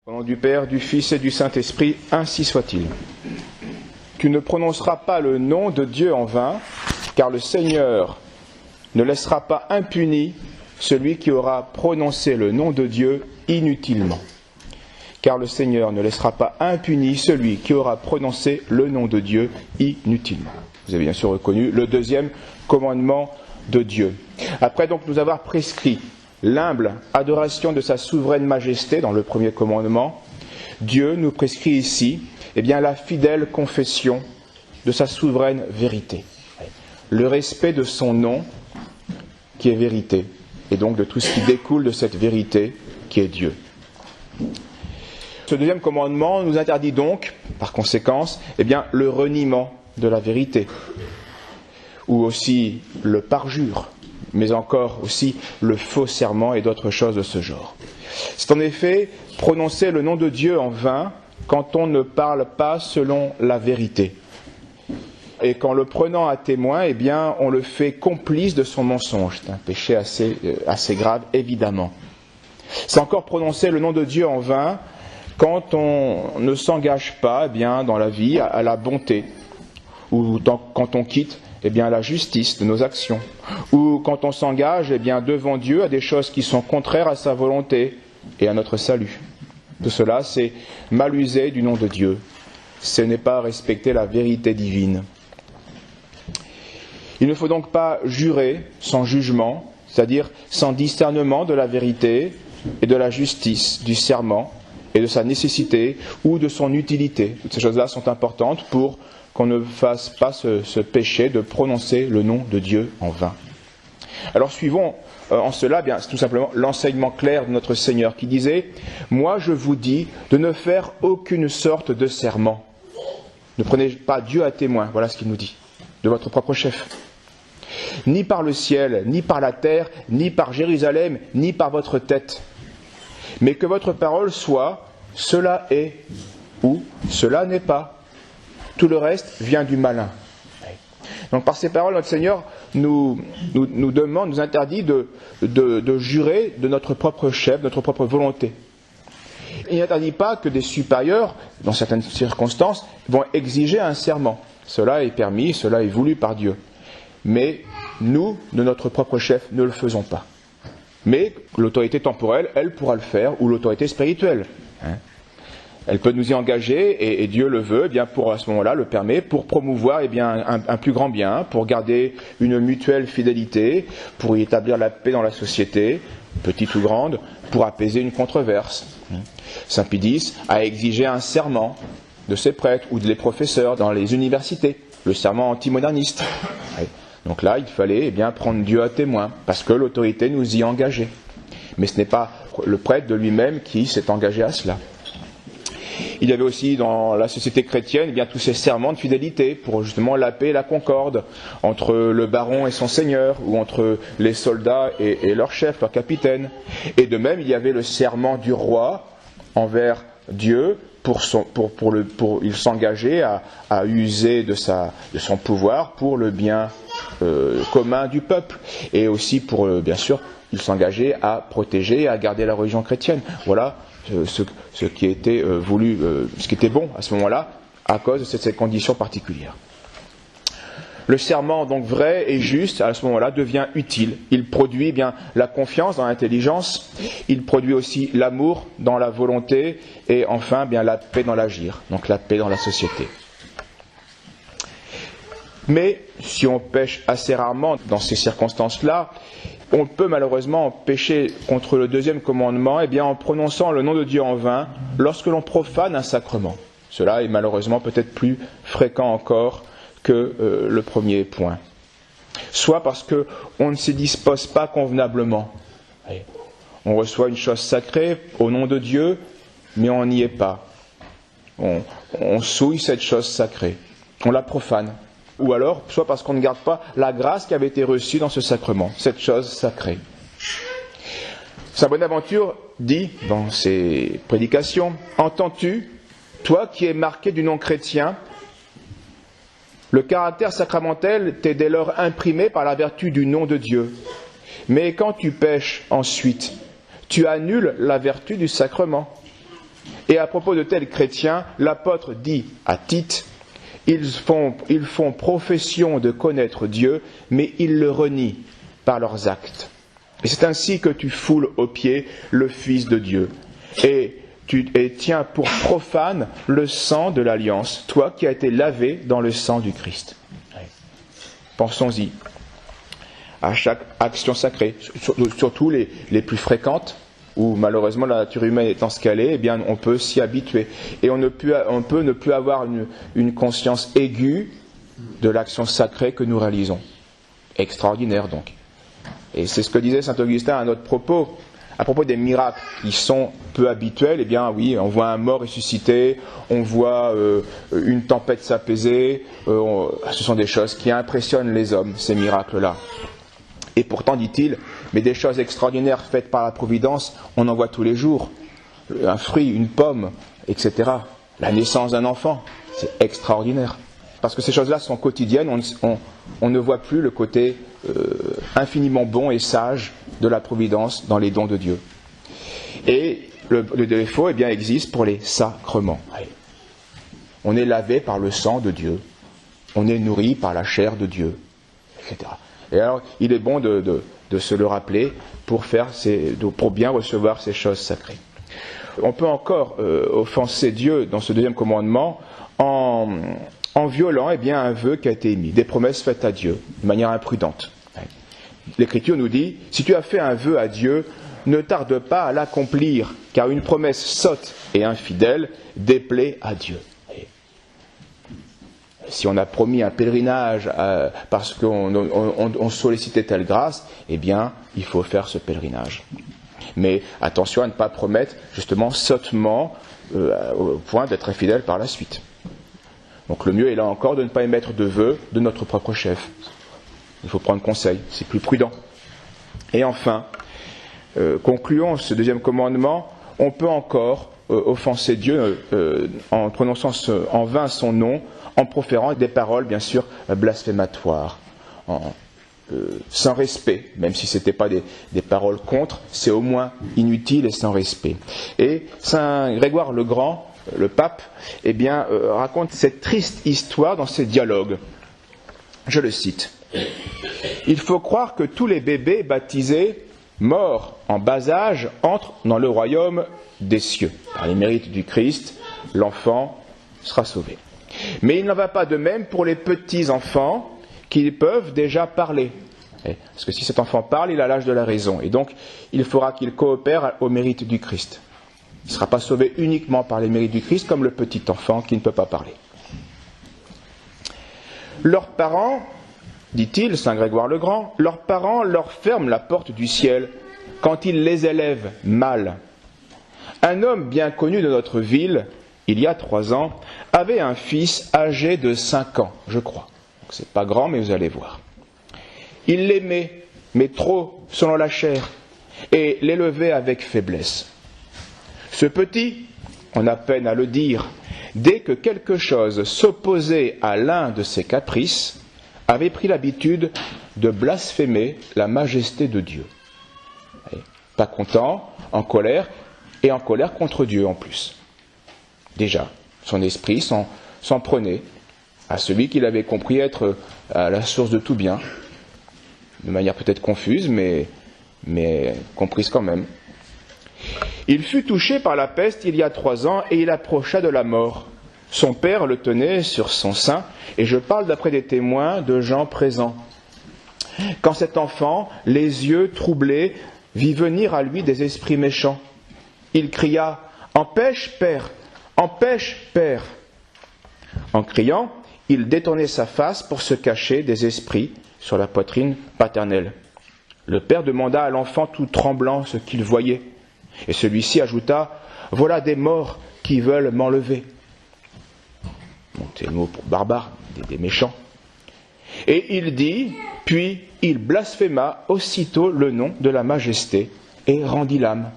Au nom du Père, du Fils et du Saint-Esprit, ainsi soit-il. Tu ne prononceras pas le nom de Dieu en vain, car le Seigneur ne laissera pas impuni celui qui aura prononcé le nom de Dieu inutilement. Car le Seigneur ne laissera pas impuni celui qui aura prononcé le nom de Dieu inutilement. Vous avez bien sûr reconnu le deuxième commandement de Dieu. Après donc nous avoir prescrit l'humble adoration de sa souveraine majesté dans le premier commandement, Dieu nous prescrit ici la fidèle confession de sa souveraine vérité. Le respect de son nom qui est vérité, et donc de tout ce qui découle de cette vérité qui est Dieu. Ce deuxième commandement nous interdit donc, par conséquence, le reniement de la vérité, ou aussi le parjure, mais encore aussi le faux serment et d'autres choses de ce genre. C'est en effet prononcer le nom de Dieu en vain quand on ne parle pas selon la vérité. Et qu'en le prenant à témoin, on le fait complice de son mensonge. C'est un péché assez grave, évidemment. C'est encore prononcer le nom de Dieu en vain quand on ne s'engage pas dans la vie à la bonté, ou quand on quitte la justice de nos actions, ou quand on s'engage devant Dieu à des choses qui sont contraires à sa volonté et à notre salut. Tout cela, c'est mal user du nom de Dieu. Ce n'est pas respecter la vérité divine. Il ne faut donc pas jurer sans jugement, c'est-à-dire sans discernement de la vérité et de la justice, du serment et de sa nécessité ou de son utilité. Toutes ces choses-là sont importantes pour qu'on ne fasse pas ce péché de prononcer le nom de Dieu en vain. Alors suivons en cela, c'est tout simplement l'enseignement clair de notre Seigneur qui disait « Moi je vous dis de ne faire aucune sorte de serment. Ne prenez pas Dieu à témoin, voilà ce qu'il nous dit, de votre propre chef. Ni par le ciel, ni par la terre, ni par Jérusalem, ni par votre tête. Mais que votre parole soit « cela est » ou « cela n'est pas ». Tout le reste vient du malin. Donc par ces paroles, notre Seigneur nous demande, nous interdit de jurer de notre propre chef, de notre propre volonté. Il n'interdit pas que des supérieurs, dans certaines circonstances, vont exiger un serment. Cela est permis, cela est voulu par Dieu. Mais nous, de notre propre chef, ne le faisons pas. Mais l'autorité temporelle, elle pourra le faire, ou l'autorité spirituelle. Elle peut nous y engager, et Dieu le veut, pour à ce moment-là le permet, pour promouvoir un plus grand bien, pour garder une mutuelle fidélité, pour y établir la paix dans la société, petite ou grande, pour apaiser une controverse. Saint Pie X a exigé un serment de ses prêtres ou des professeurs dans les universités, le serment antimoderniste. Donc là, il fallait prendre Dieu à témoin, parce que l'autorité nous y engageait. Mais ce n'est pas le prêtre de lui-même qui s'est engagé à cela. Il y avait aussi dans la société chrétienne tous ces serments de fidélité pour justement la paix et la concorde entre le baron et son seigneur, ou entre les soldats et leur chef, leur capitaine. Et de même, il y avait le serment du roi envers Dieu il s'engageait à user de son pouvoir pour le bien commun du peuple. Et aussi bien sûr, il s'engageait à protéger et à garder la religion chrétienne. Voilà ce qui était voulu, ce qui était bon à ce moment-là, à cause de cette condition particulière. Le serment, donc vrai et juste, à ce moment-là, devient utile. Il produit la confiance dans l'intelligence, il produit aussi l'amour dans la volonté, et enfin la paix dans l'agir, donc la paix dans la société. Mais si on pêche assez rarement dans ces circonstances-là, on peut malheureusement pécher contre le deuxième commandement en prononçant le nom de Dieu en vain lorsque l'on profane un sacrement. Cela est malheureusement peut-être plus fréquent encore que le premier point. Soit parce qu'on ne s'y dispose pas convenablement. On reçoit une chose sacrée au nom de Dieu, mais on n'y est pas. On souille cette chose sacrée. On la profane. Ou alors, soit parce qu'on ne garde pas la grâce qui avait été reçue dans ce sacrement, cette chose sacrée. Saint Bonaventure dit dans ses prédications « Entends-tu, toi qui es marqué du nom chrétien, le caractère sacramentel t'est dès lors imprimé par la vertu du nom de Dieu. Mais quand tu pèches ensuite, tu annules la vertu du sacrement. Et à propos de tels chrétiens, l'apôtre dit à Tite, ils font profession de connaître Dieu, mais ils le renient par leurs actes. Et c'est ainsi que tu foules aux pieds le Fils de Dieu. Et tiens pour profane le sang de l'alliance, toi qui as été lavé dans le sang du Christ. Pensons-y à chaque action sacrée, surtout les plus fréquentes, où malheureusement la nature humaine étant ce qu'elle est, eh bien on peut s'y habituer. Et on peut ne plus avoir une conscience aiguë de l'action sacrée que nous réalisons. Extraordinaire donc. Et c'est ce que disait saint Augustin à notre propos. À propos des miracles qui sont peu habituels, eh bien oui, on voit un mort ressuscité, on voit une tempête s'apaiser, ce sont des choses qui impressionnent les hommes, ces miracles-là. Et pourtant, dit-il, mais des choses extraordinaires faites par la Providence, on en voit tous les jours. Un fruit, une pomme, etc. La naissance d'un enfant, c'est extraordinaire. Parce que ces choses-là sont quotidiennes, on ne voit plus le côté infiniment bon et sage de la Providence dans les dons de Dieu. Et le défaut, eh bien, existe pour les sacrements. On est lavé par le sang de Dieu, on est nourri par la chair de Dieu, etc. Et alors, il est bon de se le rappeler pour bien recevoir ces choses sacrées. On peut encore offenser Dieu dans ce deuxième commandement en violant un vœu qui a été émis, des promesses faites à Dieu, de manière imprudente. L'Écriture nous dit, si tu as fait un vœu à Dieu, ne tarde pas à l'accomplir, car une promesse sotte et infidèle déplaît à Dieu. Si on a promis un pèlerinage parce qu'on sollicitait telle grâce, eh bien, il faut faire ce pèlerinage. Mais attention à ne pas promettre, justement, sottement, au point d'être infidèle par la suite. Donc le mieux est là encore de ne pas émettre de vœux de notre propre chef. Il faut prendre conseil, c'est plus prudent. Et enfin, concluons ce deuxième commandement, on peut encore offenser Dieu en prononçant en vain son nom, en proférant des paroles, bien sûr, blasphématoires, sans respect, même si ce n'était pas des paroles contre, c'est au moins inutile et sans respect. Et saint Grégoire le Grand, le pape, raconte cette triste histoire dans ses dialogues. Je le cite. « Il faut croire que tous les bébés baptisés, morts en bas âge, entrent dans le royaume des cieux. Par les mérites du Christ, l'enfant sera sauvé. Mais il n'en va pas de même pour les petits-enfants qui peuvent déjà parler. Parce que si cet enfant parle, il a l'âge de la raison. Et donc, il faudra qu'il coopère au mérite du Christ. Il ne sera pas sauvé uniquement par les mérites du Christ, comme le petit enfant qui ne peut pas parler. Leurs parents, dit-il, saint Grégoire le Grand, leurs parents leur ferment la porte du ciel quand ils les élèvent mal. Un homme bien connu de notre ville, il y a 3 ans, avait un fils âgé de 5 ans, je crois. Donc c'est pas grand, mais vous allez voir. Il l'aimait, mais trop selon la chair, et l'élevait avec faiblesse. Ce petit, on a peine à le dire, dès que quelque chose s'opposait à l'un de ses caprices, avait pris l'habitude de blasphémer la majesté de Dieu. Pas content, en colère, et en colère contre Dieu en plus. Déjà, son esprit s'en prenait à celui qu'il avait compris être à la source de tout bien, de manière peut-être confuse, mais comprise quand même. Il fut touché par la peste il y a 3 ans et il approcha de la mort. Son père le tenait sur son sein, et je parle d'après des témoins de gens présents. Quand cet enfant, les yeux troublés, vit venir à lui des esprits méchants, il cria « Empêche, Père ! Empêche, Père !» En criant, il détournait sa face pour se cacher des esprits sur la poitrine paternelle. Le père demanda à l'enfant tout tremblant ce qu'il voyait, et celui-ci ajouta « Voilà des morts qui veulent m'enlever. » Bon, c'est le mot pour barbare, des méchants. Et il dit, puis il blasphéma aussitôt le nom de la majesté et rendit l'âme.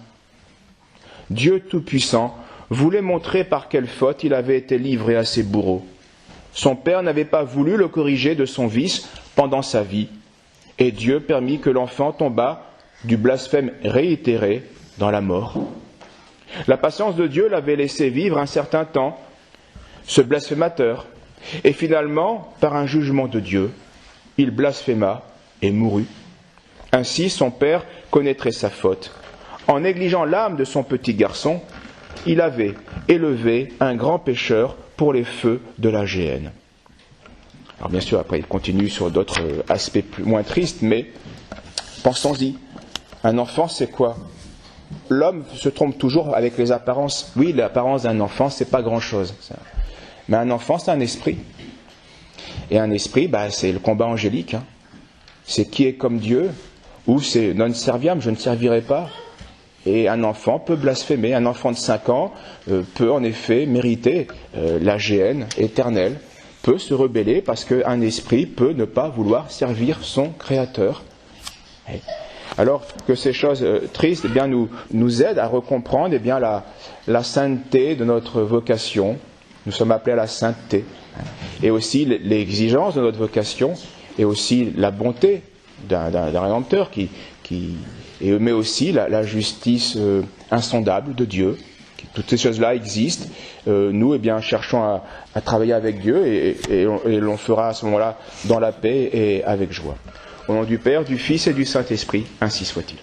Dieu Tout-Puissant voulait montrer par quelle faute il avait été livré à ses bourreaux. Son père n'avait pas voulu le corriger de son vice pendant sa vie, et Dieu permit que l'enfant tombât du blasphème réitéré dans la mort. La patience de Dieu l'avait laissé vivre un certain temps, ce blasphémateur. Et finalement, par un jugement de Dieu, il blasphéma et mourut. Ainsi, son père connaîtrait sa faute. En négligeant l'âme de son petit garçon, il avait élevé un grand pécheur pour les feux de la géhenne. Alors bien sûr, après il continue sur d'autres aspects moins tristes, mais pensons-y. Un enfant, c'est quoi? L'homme se trompe toujours avec les apparences. Oui, l'apparence d'un enfant, c'est pas grand-chose. Mais un enfant, c'est un esprit. Et un esprit, c'est le combat angélique. C'est qui est comme Dieu, ou c'est non serviam, je ne servirai pas. Et un enfant peut blasphémer. Un enfant de 5 ans peut en effet mériter la géhenne éternelle, peut se rebeller parce qu'un esprit peut ne pas vouloir servir son Créateur. Alors que ces choses tristes nous aident à recomprendre la sainteté de notre vocation. Nous sommes appelés à la sainteté. Et aussi l'exigence de notre vocation, et aussi la bonté d'un Rédempteur, mais aussi la justice insondable de Dieu. Toutes ces choses-là existent. Nous, cherchons à travailler avec Dieu, et l'on fera à ce moment-là dans la paix et avec joie. Au nom du Père, du Fils et du Saint-Esprit, ainsi soit-il.